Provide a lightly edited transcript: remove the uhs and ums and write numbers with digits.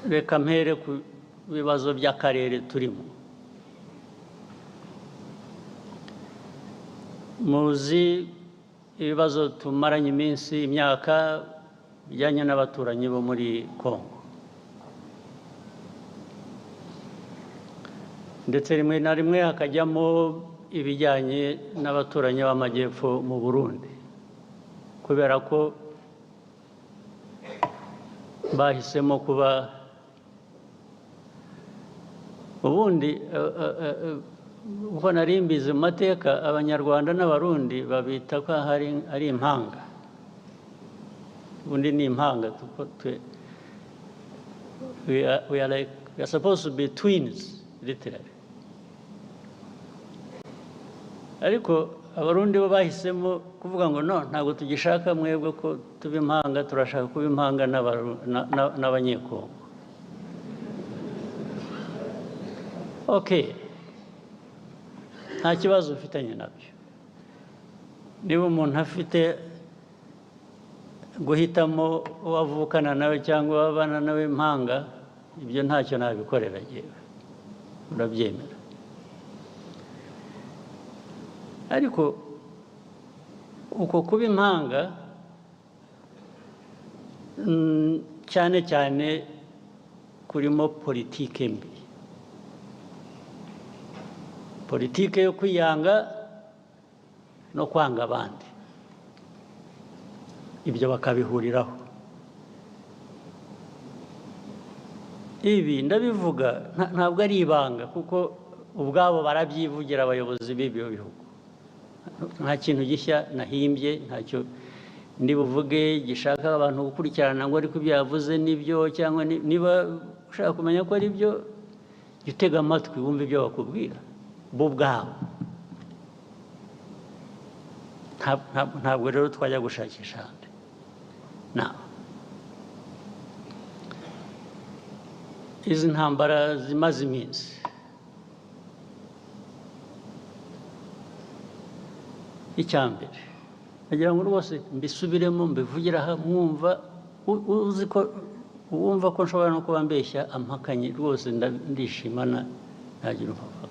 reka mpere ku bibazo by'akarere turimo. Muzi ibibazo tumaranye iminsi imyaka bijyanye n'abaturanyi bo muri Kongo, ndetse rimwe na rimwe hakajyamo ibijyanye n'abaturanyi b'amajyepfo mu Burundi, kubera ko bahisemo kuba ubundi uko nari mbizi mu mateka abanyarwanda n'abarundi babita ko ari impanga. Ubundi ni impanga. We are supposed to be twins literally. Ariko abarundi bo bahisemo kuvuga ngo no, ntabwo tugishaka mwebwe ko tuba impanga, turashaka kuba impanga n'abanyekongo. Okay, nta kibazo ufitanye nabyo. Niba umuntu afite guhitamo uwavukana nawe cyangwa wabana nawe impanga, ibyo ntacyo nabikorera yewe, urabyemera. Ariko uko kuba impanga cyane cyane kurimo politike mbi, politike yo kwiyanga no kwanga abandi, ibyo bakabihuriraho. Ibi ndabivuga ntabwo ari ibanga, kuko ubwabo barabyivugira abayobozi b'ibyo bihugu. Nta kintu gishya nahimbye, ntacyo ndi buvuge gishaka abantu gukurikirana ngo ariko ibyo yavuze nibyo, cyangwa niba ushaka kumenya ko ari byo, jya utega amatwi wumve ibyo bakubwira bo ubwabo. Ntabwo rero twajya gushakisha ahandi. Izi ntambara zimaze iminsi, icyambere nagira ngo rwose mbisubiremo mbivugire aha, mwumva uzi ko wumva ko nshobora no kuba mbeshya ampakanye, rwose ndishimana ntagira umva.